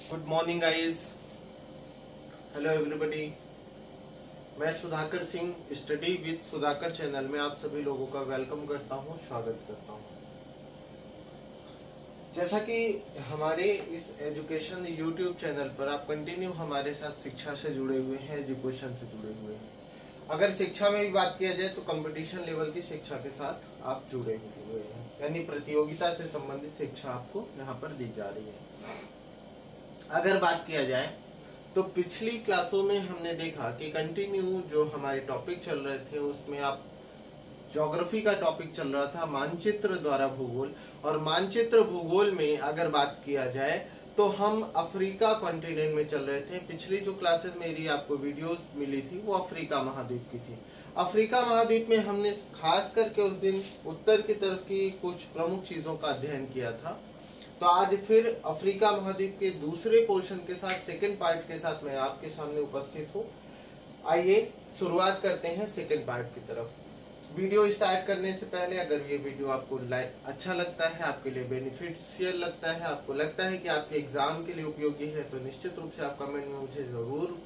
Good morning guys, hello everybody. मैं Sudhakar Singh study with Sudhakar channel में आप सभी लोगों का वेलकम करता हूं, स्वागत करता हूं। जैसा कि हमारे इस एजुकेशन यूट्यूब चैनल पर आप कंटिन्यू हमारे साथ शिक्षा से जुड़े हुए हैं, एजुकेशन से जुड़े हुए हैं। अगर शिक्षा में भी बात किया जाए तो कंपटीशन लेवल की शिक्षा के साथ आप जुड़े हुए हैं, यानी प्रतियोगिता से संबंधित शिक्षा आपको यहाँ पर दी जा रही है। अगर बात किया जाए तो पिछली क्लासों में हमने देखा कि कंटिन्यू जो हमारे टॉपिक चल रहे थे उसमें आप ज्योग्राफी का टॉपिक चल रहा था, मानचित्र द्वारा भूगोल। और मानचित्र भूगोल में अगर बात किया जाए तो हम अफ्रीका कॉन्टिनेंट में चल रहे थे। पिछली जो क्लासेस मेरी आपको वीडियोस मिली थी वो अफ्रीका महाद्वीप की थी। अफ्रीका महाद्वीप में हमने खास करके उस दिन उत्तर की तरफ की कुछ प्रमुख चीजों का अध्ययन किया था। तो आज फिर अफ्रीका महाद्वीप के दूसरे पोर्शन के साथ, सेकंड पार्ट के साथ मैं आपके सामने उपस्थित हूँ। आइए शुरुआत करते हैं सेकंड पार्ट की तरफ। वीडियो स्टार्ट करने से पहले अगर ये वीडियो आपको अच्छा लगता है, आपके लिए बेनिफिशियल लगता है, आपको लगता है कि आपके एग्जाम के लिए उपयोगी है, तो निश्चित रूप से आप कमेंट में मुझे जरूर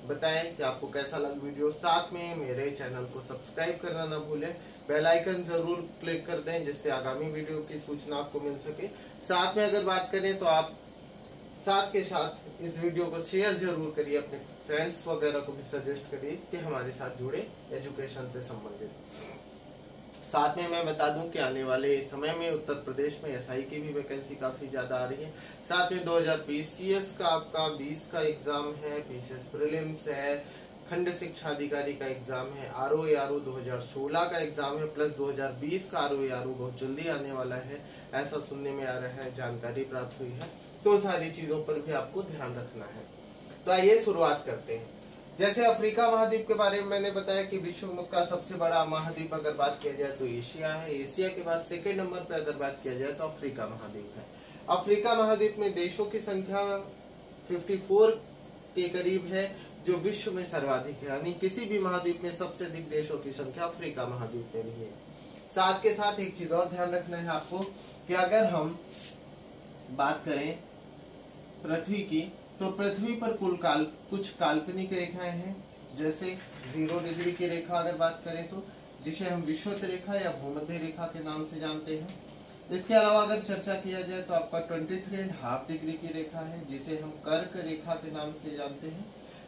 बताएं कि आपको कैसा लगा वीडियो। साथ में मेरे चैनल को सब्सक्राइब करना ना भूलें, बेल आइकन जरूर क्लिक कर दें जिससे आगामी वीडियो की सूचना आपको मिल सके। साथ में अगर बात करें तो आप साथ के साथ इस वीडियो को शेयर जरूर करिए, अपने फ्रेंड्स वगैरह को भी सजेस्ट करिए कि हमारे साथ जुड़े एजुकेशन से संबंधित। साथ में मैं बता दूं कि आने वाले समय में उत्तर प्रदेश में एसआई की भी वैकेंसी काफी ज्यादा आ रही है। साथ में 2020 सीएस का आपका 20 का एग्जाम है, पीसीएस प्रीलिम्स है, खंड शिक्षा अधिकारी का एग्जाम है, आरओ 2016 का एग्जाम है, प्लस 2020 का आरओ बहुत जल्दी आने वाला है, ऐसा सुनने में आ रहा है, जानकारी प्राप्त हुई है। तो सारी चीजों पर भी आपको ध्यान रखना है। तो आइए शुरुआत करते हैं। जैसे अफ्रीका महाद्वीप के बारे में मैंने बताया कि विश्व का सबसे बड़ा महाद्वीप अगर बात किया जाए तो एशिया है। एशिया के बाद सेकेंड नंबर पर अगर बात किया जाए तो अफ्रीका महाद्वीप है। अफ्रीका महाद्वीप में देशों की संख्या 54 के करीब है, जो विश्व में सर्वाधिक है, यानी किसी भी महाद्वीप में सबसे अधिक देशों की संख्या अफ्रीका महाद्वीप में भी है। साथ के साथ एक चीज और ध्यान रखना है आपको कि अगर हम बात करें पृथ्वी की, तो पृथ्वी पर कुछ काल्पनिक रेखाएं हैं। जैसे 0 डिग्री की रेखा अगर बात करें तो, जिसे हम विषुवत रेखा या भूमध्य रेखा के नाम से जानते हैं। इसके अलावा अगर चर्चा किया जाए तो आपका 23.5 डिग्री की रेखा है, जिसे हम कर्क रेखा के नाम से जानते हैं।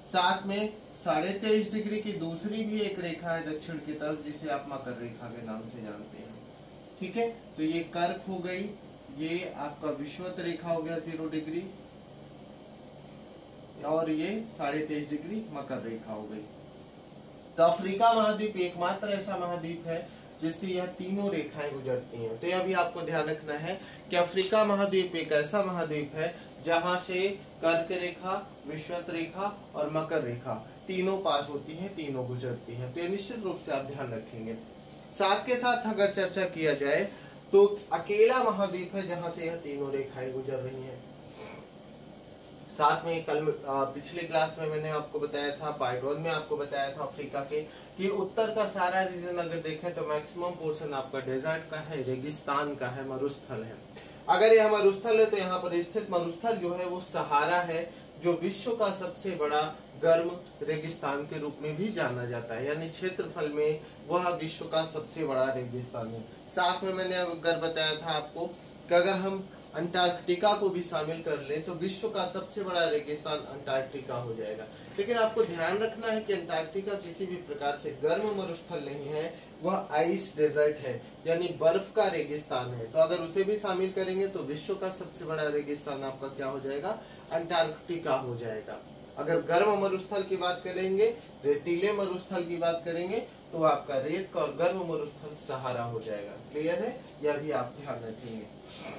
साथ में 23.5 डिग्री की दूसरी भी एक रेखा है दक्षिण की तरफ, जिसे आप मकर रेखा के नाम से जानते हैं। ठीक है, तो ये कर्क हो गई, ये आपका विषुवत रेखा हो गया 0 डिग्री, और ये 23.5 डिग्री मकर रेखा हो गई। तो अफ्रीका महाद्वीप एकमात्र ऐसा महाद्वीप है जिससे यह तीनों रेखाएं गुजरती हैं। तो यह भी आपको ध्यान रखना है कि अफ्रीका महाद्वीप एक ऐसा महाद्वीप है जहां से कर्क रेखा, विषुवत रेखा और मकर रेखा तीनों पास होती हैं, तीनों गुजरती हैं। तो ये निश्चित रूप से आप ध्यान रखेंगे। साथ के साथ अगर चर्चा किया जाए तो अकेला महाद्वीप है जहां से यह तीनों रेखाएं गुजर रही हैं। साथ में कल पिछली क्लास में मैंने आपको बताया था, पार्ट 1 में आपको बताया था अफ्रीका के कि उत्तर का सारा रीजन अगर देखें तो मैक्सिमम पोर्शन आपका डेजर्ट का है, रेगिस्तान का है, मरुस्थल है। अगर यह मरुस्थल है तो यहाँ पर स्थित मरुस्थल जो है वो सहारा है, जो विश्व का सबसे बड़ा गर्म रेगिस्तान के रूप में भी जाना जाता है, यानी क्षेत्रफल में वह विश्व का सबसे बड़ा रेगिस्तान है। साथ में मैंने अगर बताया था आपको कि अगर हम अंटार्कटिका को भी शामिल कर ले तो विश्व का सबसे बड़ा रेगिस्तान अंटार्कटिका हो जाएगा। लेकिन आपको ध्यान रखना है कि अंटार्कटिका किसी भी प्रकार से गर्म मरुस्थल नहीं है, वह आइस डेजर्ट है, यानी बर्फ का रेगिस्तान है। तो अगर उसे भी शामिल करेंगे तो विश्व का सबसे बड़ा रेगिस्तान आपका क्या हो जाएगा, अंटार्कटिका हो जाएगा। अगर गर्म मरुस्थल की बात करेंगे, रेतीले मरुस्थल की बात करेंगे, तो आपका रेत का और गर्म मरुस्थल सहारा हो जाएगा। क्लियर है, यह भी आप ध्यान रखेंगे।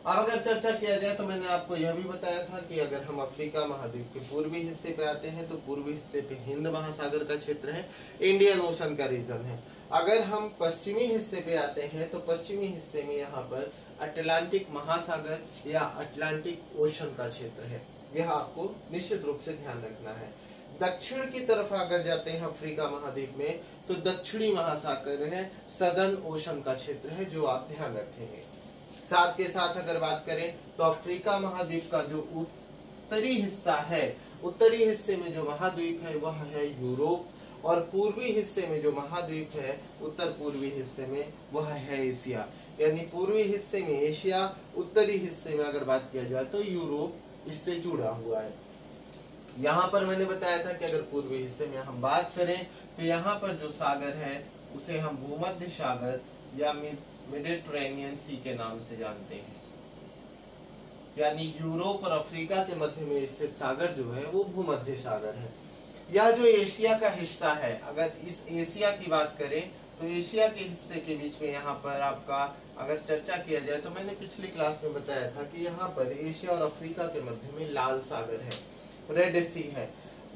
अब अगर चर्चा किया जाए तो मैंने आपको यह भी बताया था कि अगर हम अफ्रीका महाद्वीप के पूर्वी हिस्से पे आते हैं तो पूर्वी हिस्से पे हिंद महासागर का क्षेत्र है, इंडियन ओशन का रीजन है। अगर हम पश्चिमी हिस्से पे आते हैं तो पश्चिमी हिस्से में यहाँ पर अटलांटिक महासागर या अटलांटिक ओशन का क्षेत्र है। यह आपको निश्चित रूप से ध्यान रखना है। दक्षिण की तरफ अगर जाते हैं अफ्रीका महाद्वीप में तो दक्षिणी महासागर है, सदर्न ओशन का क्षेत्र है, जो आप ध्यान रखेंगे। साथ के साथ अगर बात करें तो अफ्रीका महाद्वीप का जो उत्तरी हिस्सा है, उत्तरी हिस्से में जो महाद्वीप है वह है यूरोप, और पूर्वी हिस्से में जो महाद्वीप है, उत्तर पूर्वी हिस्से में, वह है एशिया। यानी पूर्वी हिस्से में एशिया, उत्तरी हिस्से में अगर बात किया जाए तो यूरोप इससे जुड़ा हुआ है। यहाँ पर मैंने बताया था कि अगर पूर्वी हिस्से में हम बात करें तो यहाँ पर जो सागर है उसे हम भूमध्य सागर या मेडिटेरेनियन सी के नाम से जानते हैं। यानी यूरोप और अफ्रीका के मध्य में स्थित सागर जो है वो भूमध्य सागर है। यह जो एशिया का हिस्सा है, अगर इस एशिया की बात करें तो एशिया के हिस्से के बीच में यहाँ पर आपका अगर चर्चा किया जाए तो मैंने पिछली क्लास में बताया था कि यहाँ पर एशिया और अफ्रीका के मध्य में लाल सागर है, रेड सी है।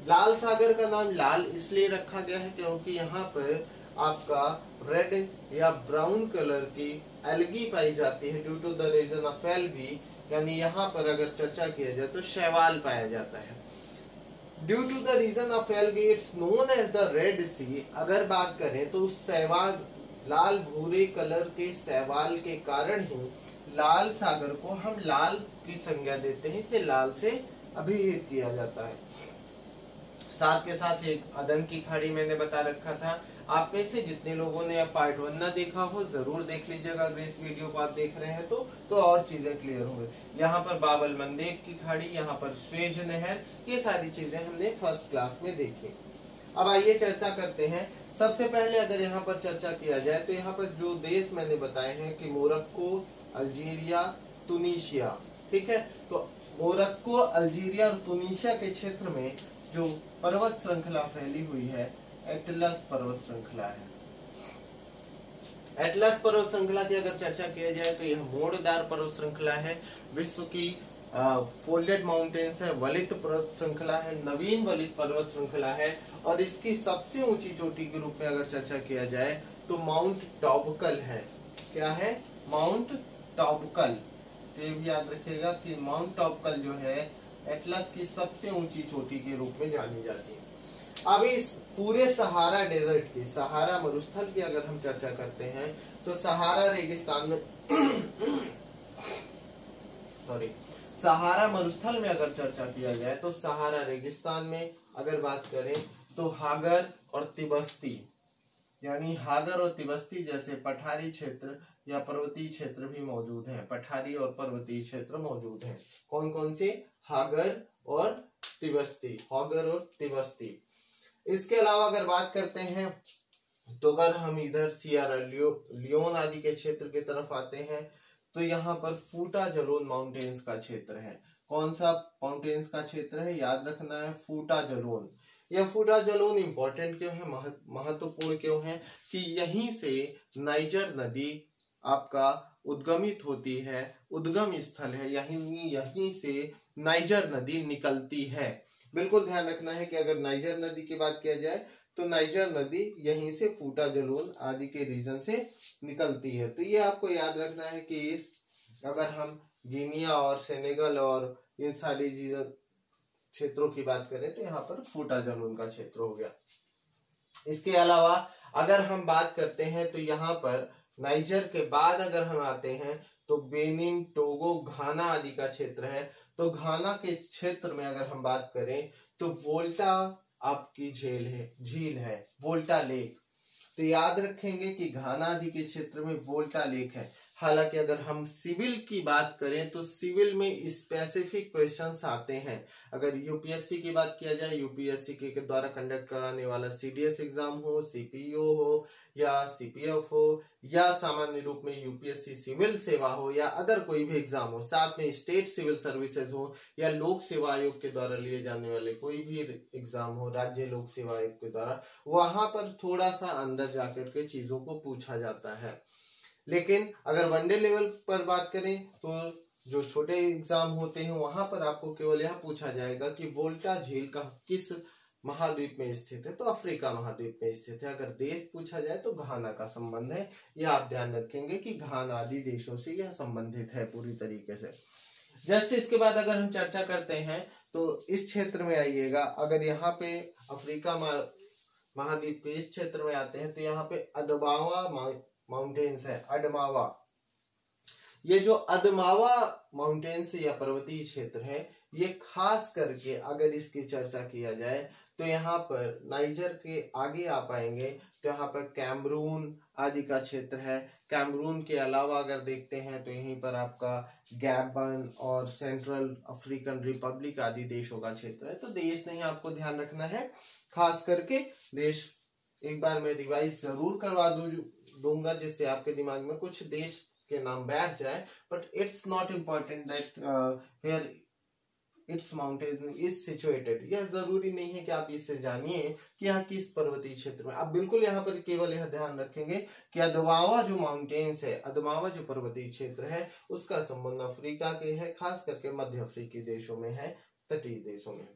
लाल सागर का नाम लाल इसलिए रखा गया है क्योंकि यहाँ पर आपका रेड या ब्राउन कलर की एल्गी पाई जाती है due to the reason of algae. यानी यहाँ पर अगर चर्चा किया जाए तो शैवाल पाया जाता है। Due to the reason of algae it's known as the Red Sea. अगर बात करें तो उस शैवाल, लाल भूरे कलर के शैवाल के कारण ही लाल सागर को हम लाल की संज्ञा देते हैं, इसे लाल से अभिहित किया जाता है। साथ के साथ एक अदन की खाड़ी मैंने बता रखा था। आप में से जितने लोगों ने पार्ट 1 ना देखा हो जरूर देख लीजिएगा। अगर इस वीडियो को आप देख रहे हैं तो और चीजें क्लियर होंगी। यहाँ पर बाबल मंदेब की खाड़ी, यहाँ पर स्वेज नहर, ये सारी चीजें हमने फर्स्ट क्लास में देखी। अब आइए चर्चा करते हैं। सबसे पहले अगर यहाँ पर चर्चा किया जाए तो यहाँ पर जो देश मैंने बताए हैं कि मोरक्को, अल्जीरिया, तुनीशिया, ठीक है। तो मोरक्को, अल्जीरिया और तुनीशिया के क्षेत्र में जो पर्वत श्रृंखला फैली हुई है एटलस पर्वत श्रृंखला है। एटलस पर्वत श्रृंखला की अगर चर्चा किया जाए तो यह मोड़दार पर्वत श्रृंखला है। विश्व की फोल्डेड माउंटेन्स है, वलित पर्वत श्रृंखला है, नवीन वलित पर्वत श्रृंखला है। और इसकी सबसे ऊंची चोटी के रूप में अगर चर्चा किया जाए तो माउंट टॉबकल है। क्या है? माउंट टॉबकल। तो ये भी याद रखिएगा कि माउंट टॉबकल जो है एटलस की सबसे ऊंची चोटी के रूप में जानी जाती है। अब इस पूरे सहारा डेजर्ट की, सहारा मरुस्थल की अगर हम चर्चा करते हैं तो सहारा रेगिस्तान में सहारा मरुस्थल में अगर चर्चा किया जाए तो सहारा रेगिस्तान में अगर बात करें तो हागर और तिब्बती, यानी हागर और तिब्बती जैसे पठारी क्षेत्र या पर्वतीय क्षेत्र भी मौजूद हैं। पठारी और पर्वतीय क्षेत्र मौजूद हैं। कौन कौन से? हागर और तिब्बती, हागर और तिब्बती। इसके अलावा अगर बात करते हैं तो अगर हम इधर सियरा लियोन आदि के क्षेत्र की तरफ आते हैं तो यहाँ पर फूटा जलोन माउंटेन्स का क्षेत्र है। कौन सा माउंटेन्स का क्षेत्र है? याद रखना है, फूटा जलोन। यह फूटा जलोन इंपॉर्टेंट क्यों है, महत्वपूर्ण क्यों है कि यहीं से नाइजर नदी आपका उद्गमित होती है, उद्गम स्थल है, यहीं से नाइजर नदी निकलती है। बिल्कुल ध्यान रखना है कि अगर नाइजर नदी की बात किया जाए तो नाइजर नदी यहीं से फूटा जलोन आदि के रीजन से निकलती है। तो ये आपको याद रखना है कि इस अगर हम गिनिया और सेनेगल और इन सारी क्षेत्रों की बात करें तो यहाँ पर फूटा जलोन का क्षेत्र हो गया। इसके अलावा अगर हम बात करते हैं तो यहाँ पर नाइजर के बाद अगर हम आते हैं तो बेनिन, टोगो, घाना आदि का क्षेत्र है। तो घाना के क्षेत्र में अगर हम बात करें तो वोल्टा आपकी झील है, वोल्टा लेक। तो याद रखेंगे कि घाना आदि के क्षेत्र में वोल्टा लेक है। हालांकि अगर हम सिविल की बात करें तो सिविल में स्पेसिफिक क्वेश्चंस आते हैं। अगर यूपीएससी की बात किया जाए, यूपीएससी के द्वारा कंडक्ट कराने वाला सीडीएस एग्जाम हो, सीपीओ हो या सीपीएफ हो या सामान्य रूप में यूपीएससी सिविल सेवा हो या अदर कोई भी एग्जाम हो, साथ में स्टेट सिविल सर्विसेज हो या लोक सेवा आयोग के द्वारा लिए जाने वाले कोई भी एग्जाम हो, राज्य लोक सेवा आयोग के द्वारा, वहां पर थोड़ा सा अंदर जाकर के चीजों को पूछा जाता है। लेकिन अगर वनडे लेवल पर बात करें तो जो छोटे एग्जाम होते हैं वहां पर आपको केवल यह पूछा जाएगा कि वोल्टा झील का किस महाद्वीप में स्थित है, तो अफ्रीका महाद्वीप में स्थित है। अगर देश पूछा जाए तो घाना का संबंध है। यह आप ध्यान रखेंगे कि घाना आदि देशों से यह संबंधित है पूरी तरीके से। जस्ट इसके बाद अगर हम चर्चा करते हैं तो इस क्षेत्र में आइएगा। अगर यहाँ पे अफ्रीका महाद्वीप के इस क्षेत्र में आते हैं तो यहाँ पे अडमावा माउंटेन्स है, अडमावा। ये जो अदमावा माउंटेन्स या पर्वतीय क्षेत्र है, ये खास करके अगर इसकी चर्चा किया जाए तो यहाँ पर नाइजर के आगे आ पाएंगे तो यहाँ पर कैमरून आदि का क्षेत्र है। कैमरून के अलावा अगर देखते हैं तो यहीं पर आपका गैबन और सेंट्रल अफ्रीकन रिपब्लिक आदि देशों का क्षेत्र है। तो देश नहीं आपको ध्यान रखना है, खास करके देश एक बार मैं रिवाइज जरूर करवा दूंगा जिससे आपके दिमाग में कुछ देश के नाम बैठ जाए, but it's not important that where it's mountain is situated. यह जरूरी नहीं है कि आप इससे जानिए कि यह किस पर्वतीय क्षेत्र में। आप बिल्कुल यहाँ पर केवल यह ध्यान रखेंगे कि अदमावा जो माउंटेन्स है, अदमावा जो पर्वतीय क्षेत्र है, उसका संबंध अफ्रीका के है, खास करके मध्य अफ्रीकी देशों में है, तटीय देशों में।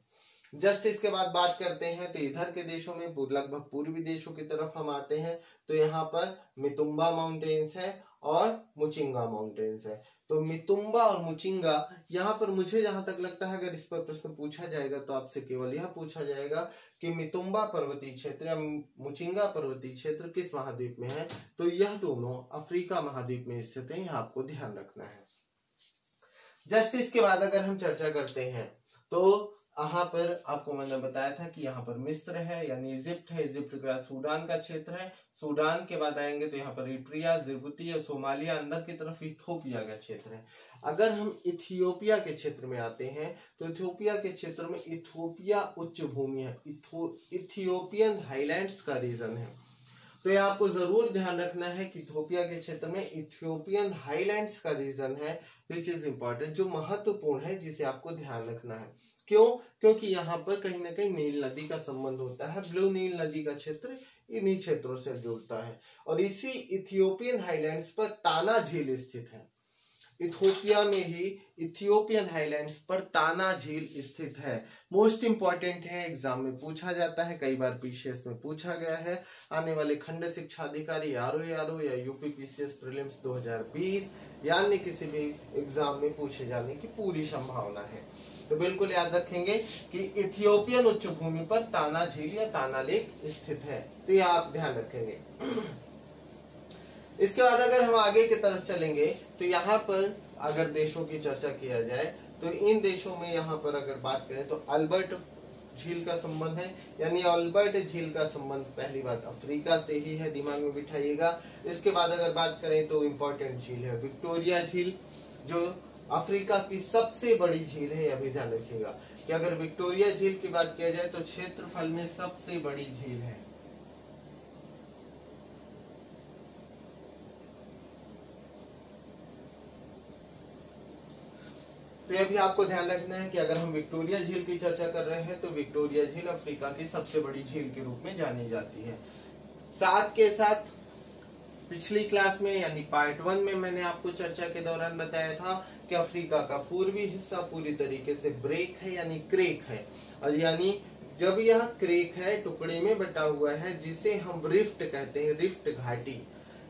जस्ट इसके बाद बात करते हैं तो इधर के देशों में लगभग पूर्वी देशों की तरफ हम आते हैं तो यहाँ पर मितुम्बा माउंटेन्स है और मुचिंगा माउंटेन्स है। तो मितुम्बा और मुचिंगा, यहाँ पर मुझे जहां तक लगता है अगर इस पर प्रश्न पूछा जाएगा तो आपसे केवल यह पूछा जाएगा कि मितुम्बा पर्वतीय क्षेत्र या मुचिंगा पर्वतीय क्षेत्र किस महाद्वीप में है, तो यह दोनों अफ्रीका महाद्वीप में स्थित है, यह आपको ध्यान रखना है। जस्ट इसके बाद अगर हम चर्चा करते हैं तो यहाँ पर आपको मैंने बताया था कि यहाँ पर मिस्र है यानी इजिप्ट है, इजिप्ट के बाद सूडान का क्षेत्र है, सूडान के बाद आएंगे तो यहाँ पर इरिट्रिया, जिबूती और सोमालिया, अंदर की तरफ इथियोपिया का क्षेत्र है। अगर हम इथियोपिया के क्षेत्र में आते हैं तो इथियोपिया के क्षेत्र में इथियोपिया उच्च भूमि है, इथियोपियन हाईलैंड्स का रीजन है। तो ये आपको जरूर ध्यान रखना है कि इथियोपिया के क्षेत्र में इथियोपियन हाईलैंड्स का रीजन है, विच इज इंपॉर्टेंट, जो महत्वपूर्ण है, जिसे आपको ध्यान रखना है। क्यों? क्योंकि यहाँ पर कहीं ना कहीं नील नदी का संबंध होता है, ब्लू नील नदी का क्षेत्र इन्हीं क्षेत्रों से जुड़ता है और इसी इथियोपियन हाईलैंड्स पर ताना झील स्थित है। इथियोपिया में ही इथियोपियन हाईलैंड्स पर ताना झील स्थित है। मोस्ट इंपॉर्टेंट है, एग्जाम में पूछा जाता है, कई बार पीसीएस में पूछा गया है। आने वाले खंड शिक्षा अधिकारी आरओ या यूपी पीसीएस प्रीलिम्स 2020 यानी किसी भी एग्जाम में पूछे जाने की पूरी संभावना है। तो बिल्कुल याद रखेंगे कि इथियोपियन उच्च भूमि पर ताना झील या ताना लेक स्थित है, तो यह आप ध्यान रखेंगे। इसके बाद अगर हम आगे की तरफ चलेंगे तो यहाँ पर अगर देशों की चर्चा किया जाए तो इन देशों में यहाँ पर अगर बात करें तो अल्बर्ट झील का संबंध है, यानी अल्बर्ट झील का संबंध पहली बात अफ्रीका से ही है, दिमाग में बिठाइएगा। इसके बाद अगर बात करें तो इम्पोर्टेंट झील है विक्टोरिया झील, जो अफ्रीका की सबसे बड़ी झील है। अभी ध्यान रखिएगा कि अगर विक्टोरिया झील की बात किया जाए तो क्षेत्रफल में सबसे बड़ी झील है। तो यह भी आपको ध्यान रखना है कि अगर हम विक्टोरिया झील की चर्चा कर रहे हैं तो विक्टोरिया झील अफ्रीका की सबसे बड़ी झील के रूप में जानी जाती है। साथ के साथ पिछली क्लास में यानी पार्ट 1 में मैंने आपको चर्चा के दौरान बताया था कि अफ्रीका का पूर्वी हिस्सा पूरी तरीके से ब्रेक है यानी क्रेक है, और यानी जब यह क्रेक है टुकड़े में बटा हुआ है जिसे हम रिफ्ट कहते हैं, रिफ्ट घाटी।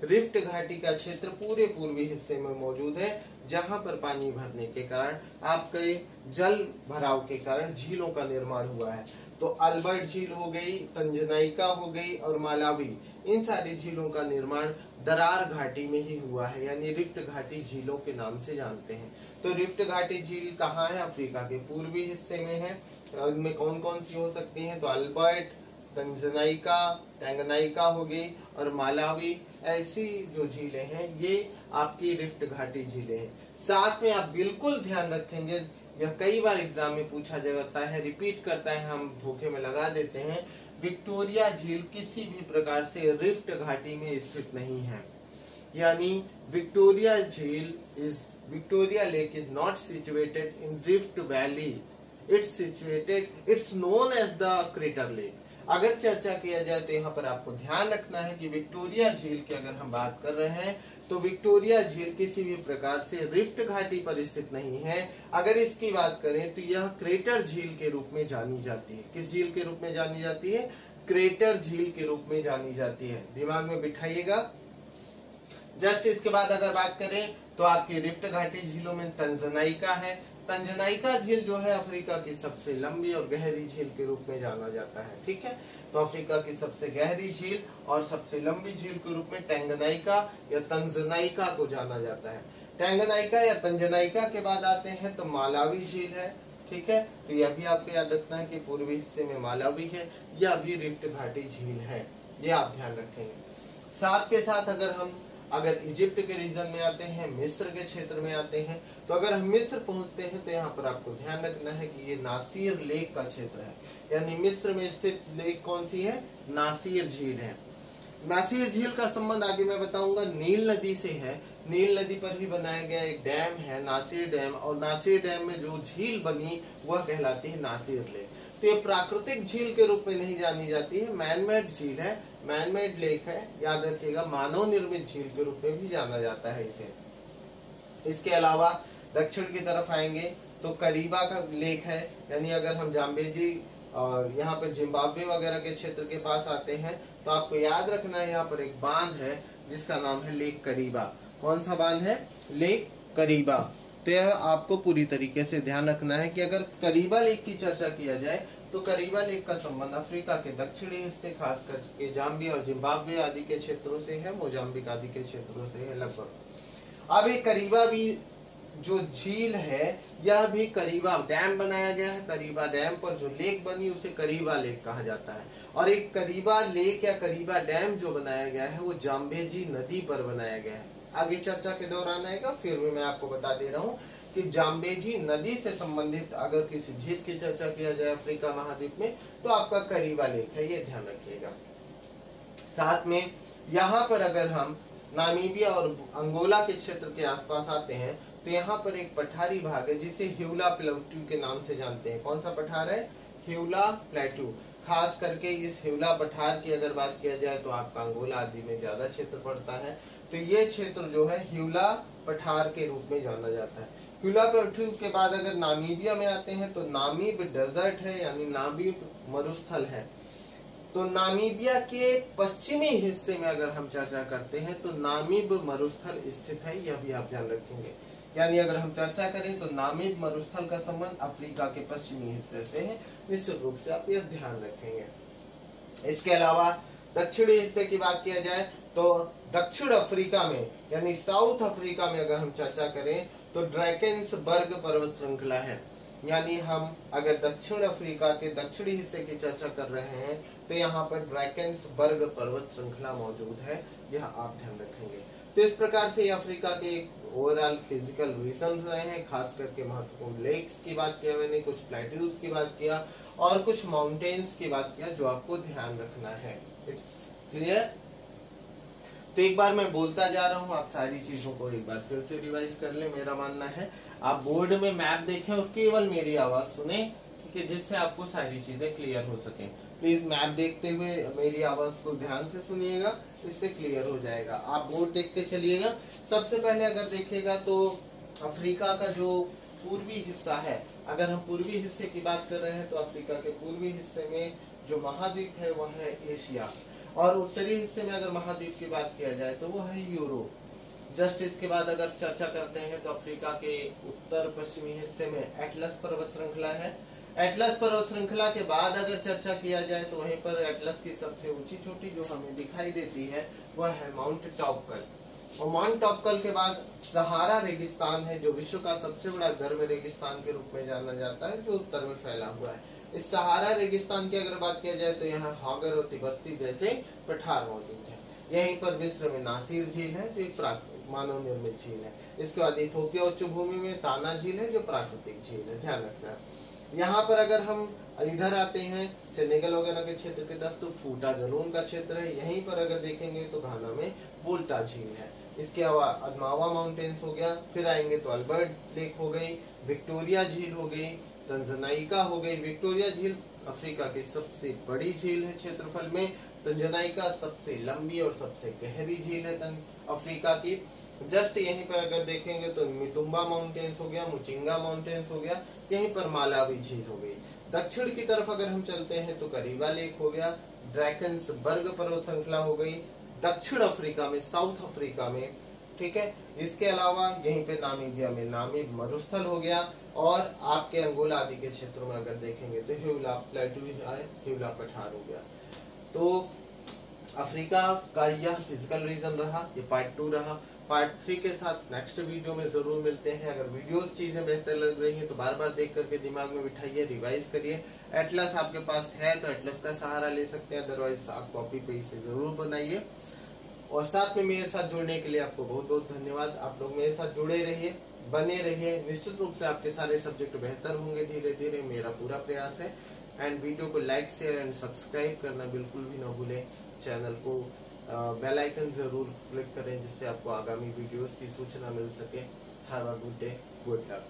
रिफ्ट घाटी का क्षेत्र पूरे पूर्वी हिस्से में मौजूद है, जहां पर पानी भरने के कारण आपके जल भराव के कारण झीलों का निर्माण हुआ है। तो अल्बर्ट झील हो गई, तंजनाइका हो गई और मालावी, इन सारी झीलों का निर्माण दरार घाटी में ही हुआ है, यानी रिफ्ट घाटी झीलों के नाम से जानते हैं। तो रिफ्ट घाटी झील कहाँ है? अफ्रीका के पूर्वी हिस्से में है। उनमें कौन कौन सी हो सकती हैं? तो अल्बर्ट, तंजनाइका, टैंगनाइका हो गई और मालावी, ऐसी जो झीलें हैं ये आपकी रिफ्ट घाटी झीलें हैं। साथ में आप बिल्कुल ध्यान रखेंगे, यह कई बार एग्जाम में पूछा जाता है, रिपीट करता है, हम धोखे में लगा देते हैं, विक्टोरिया झील किसी भी प्रकार से रिफ्ट घाटी में स्थित नहीं है, यानी विक्टोरिया झील Victoria lake is not situated in rift valley, it's known as the crater lake. अगर चर्चा किया जाए तो यहाँ पर आपको ध्यान रखना है कि विक्टोरिया झील की अगर हम बात कर रहे हैं तो विक्टोरिया झील किसी भी प्रकार से रिफ्ट घाटी पर स्थित नहीं है। अगर इसकी बात करें तो यह क्रेटर झील के रूप में जानी जाती है। किस झील के रूप में जानी जाती है? क्रेटर झील के रूप में जानी जाती है, दिमाग में बिठाइएगा। जस्ट इसके बाद अगर बात करें तो आपकी रिफ्ट घाटी झीलों में तंजनाइका है। तंजनाइका झील जो है अफ्रीका की सबसे लंबी और गहरी झील के रूप में जाना जाता है, ठीक है। तो अफ्रीका की सबसे गहरी झील और सबसे लंबी झील के रूप में टैंगनाइका या तंजनाइका को जाना जाता है। टैंगनाइका या तंजनाइका के बाद आते हैं तो मालावी झील है। ठीक है, तो यह भी आपको याद रखना है कि पूर्वी हिस्से में मालावी है, यह भी रिफ्ट वैली झील है, ये आप ध्यान रखेंगे। साथ के साथ अगर इजिप्ट के रीजन में आते हैं, मिस्र के क्षेत्र में आते हैं, तो अगर हम मिस्र पहुंचते हैं तो यहाँ पर आपको ध्यान रखना है कि ये नासिर लेक का क्षेत्र है, यानी मिस्र में स्थित लेक कौन सी है, नासिर झील है। नासिर झील का संबंध आगे मैं बताऊंगा नील नदी से है। नील नदी पर ही बनाया गया एक डैम है नासिर डैम, और नासिर डैम में जो झील बनी वह कहलाती है नासिर लेक। तो ये प्राकृतिक झील के रूप में नहीं जानी जाती है, मैनमेड झील है, मैनमेड लेक है, याद रखिएगा, मानव निर्मित झील के रूप में भी जाना जाता है इसे। इसके अलावा दक्षिण की तरफ आएंगे तो करीबा का लेक है, यानी अगर हम जाम्बेजी और यहाँ पर जिम्बाब्वे वगैरह के क्षेत्र के पास आते हैं तो आपको याद रखना है यहाँ पर एक बांध है जिसका नाम है लेक करीबा। कौन सा बांध है, लेक करीबा। तो यह आपको पूरी तरीके से ध्यान रखना है कि अगर करीबा लेक की चर्चा किया जाए तो करीबा लेक का संबंध अफ्रीका के दक्षिणी हिस्से खास करके जाम्बिया और जिम्बाब्वे आदि के क्षेत्रों से है, मोजाम्बिक आदि के क्षेत्रों से है लगभग। अब ये करीबा भी जो झील है यह भी करीबा डैम बनाया गया है, करीबा डैम पर जो लेक बनी उसे करीबा लेक कहा जाता है। और एक करीबा लेक या करीबा डैम जो बनाया गया है वो जाम्बेजी नदी पर बनाया गया है। आगे चर्चा के दौरान आएगा, फिर भी मैं आपको बता दे रहा हूँ कि जाम्बेजी नदी से संबंधित अगर किसी झील की चर्चा किया जाए अफ्रीका महाद्वीप में तो आपका करीबा लेक है, ये ध्यान रखिएगा। साथ में यहाँ पर अगर हम नामीबिया और अंगोला के क्षेत्र के आसपास आते हैं तो यहाँ पर एक पठारी भाग है जिसे ह्यूला प्लेटू के नाम से जानते हैं। कौन सा पठार है, ह्यूला प्लेटू। खास करके इस ह्यूला पठार की अगर बात किया जाए तो आपका अंगोला आदि में ज्यादा क्षेत्र पड़ता है, तो ये क्षेत्र जो है ह्यूला पठार के रूप में जाना जाता है। ह्यूला प्लेटू के बाद अगर नामीबिया में आते हैं तो नामीब डेजर्ट है, यानी नामीब मरुस्थल है। तो नामीबिया के पश्चिमी हिस्से में अगर हम चर्चा करते हैं तो नामीब मरुस्थल स्थित है, यह भी आप ध्यान रखेंगे। यानी अगर हम चर्चा करें तो नामीब मरुस्थल का संबंध अफ्रीका के पश्चिमी हिस्से से है, निश्चित रूप से आप यह ध्यान रखेंगे। इसके अलावा दक्षिणी हिस्से की बात किया जाए तो दक्षिण अफ्रीका में यानी साउथ अफ्रीका में अगर हम चर्चा करें तो ड्रैकेंसबर्ग पर्वत श्रृंखला है। यानी हम अगर दक्षिण अफ्रीका के दक्षिणी हिस्से की चर्चा कर रहे हैं तो यहाँ पर ड्रैकेंसबर्ग पर्वत श्रृंखला मौजूद है, यह आप ध्यान रखेंगे। तो इस प्रकार से अफ्रीका के ओवरऑल फिजिकल रीजन रहे हैं, खास करके महत्वपूर्ण लेक्स की बात किया मैंने, कुछ प्लेट्यूज की बात किया और कुछ माउंटेन्स की बात किया जो आपको ध्यान रखना है। It's clear. तो एक बार मैं बोलता जा रहा हूँ, आप सारी चीजों को एक बार फिर से रिवाइज कर ले। मेरा मानना है आप बोर्ड में मैप देखें और केवल मेरी आवाज सुने, ठीक है, जिससे आपको सारी चीजें क्लियर हो सके। प्लीज मैप देखते हुए मेरी आवाज को ध्यान से सुनिएगा, इससे क्लियर हो जाएगा। आप बोर्ड देखते चलिएगा। सबसे पहले अगर देखिएगा तो अफ्रीका का जो पूर्वी हिस्सा है, अगर हम पूर्वी हिस्से की बात कर रहे हैं तो अफ्रीका के पूर्वी हिस्से में जो महाद्वीप है वह है एशिया, और उत्तरी हिस्से में अगर महाद्वीप की बात किया जाए तो वह है यूरोप। जस्ट इसके बाद अगर चर्चा करते हैं तो अफ्रीका के उत्तर पश्चिमी हिस्से में एटलस पर्वत श्रृंखला है। एटलस पर्वत श्रृंखला के बाद अगर चर्चा किया जाए तो वहीं पर एटलस की सबसे ऊंची चोटी जो हमें दिखाई देती है वह है माउंट टॉपकल। और माउंट टॉपकल के बाद सहारा रेगिस्तान है जो विश्व का सबसे बड़ा गर्म रेगिस्तान के रूप में जाना जाता है, जो उत्तर में फैला हुआ है। इस सहारा रेगिस्तान की अगर बात किया जाए तो यहाँ हागर और तिबस्ती जैसे पठार मौजूद है। यहीं पर मिस्र में नासिर झील है जो एक मानव निर्मित झील है। इसके बाद इथोपिया उच्च भूमि में ताना झील है जो प्राकृतिक झील है, ध्यान रखना। यहाँ पर अगर हम इधर आते हैं सेनेगल वगैरह के क्षेत्र के तरफ तो फूटा जनून का क्षेत्र है। यहीं पर अगर देखेंगे तो घाना में वोल्टा झील है। इसके अलावा अदमावा माउंटेन्स हो गया, फिर आएंगे तो अल्बर्ट लेक हो गई, विक्टोरिया झील हो गई, तंजानिका हो गई। विक्टोरिया झील अफ्रीका की सबसे बड़ी झील है क्षेत्रफल में। तंजानिका सबसे लंबी और सबसे गहरी झील है अफ्रीका की। जस्ट यहीं पर अगर देखेंगे तो मितुम्बा माउंटेन्स हो गया, मुचिंगा माउंटेन्स हो गया, यहीं पर मालावी झील हो गई। दक्षिण की तरफ अगर हम चलते हैं तो करीबा लेक हो गया, ड्रैकेंसबर्ग पर्वत श्रृंखला हो गई दक्षिण अफ्रीका में, साउथ अफ्रीका में, ठीक है। इसके अलावा यहीं पे नामीबिया में नामीब मरुस्थल हो गया, और आपके अंगोला आदि के क्षेत्रों में अगर देखेंगे तो ह्यूला प्लेटू, ह्यूला पठार हो गया। तो अफ्रीका का यह फिजिकल रीजन रहा, ये पार्ट 2 रहा। पार्ट 3 के साथ नेक्स्ट वीडियो में जरूर मिलते हैं। अगर वीडियोस चीजें बेहतर लग रही हैं तो बार बार देख करके दिमाग में बिठाइए, रिवाइज करिए। एटलस आपके पास है तो एटलस का सहारा ले सकते हैं, अदरवाइज आप कॉपी पे इसे जरूर बनाइए। और साथ में मेरे साथ जुड़ने के लिए आपको बहुत बहुत धन्यवाद। आप लोग मेरे साथ जुड़े रहिए, बने रहिए। निश्चित रूप से आपके सारे सब्जेक्ट बेहतर होंगे धीरे धीरे, मेरा पूरा प्रयास है। एंड वीडियो को लाइक शेयर एंड सब्सक्राइब करना बिल्कुल भी ना भूलें। चैनल को बेल आइकन जरूर क्लिक करें जिससे आपको आगामी वीडियोस की सूचना मिल सके। Have a good day, good luck.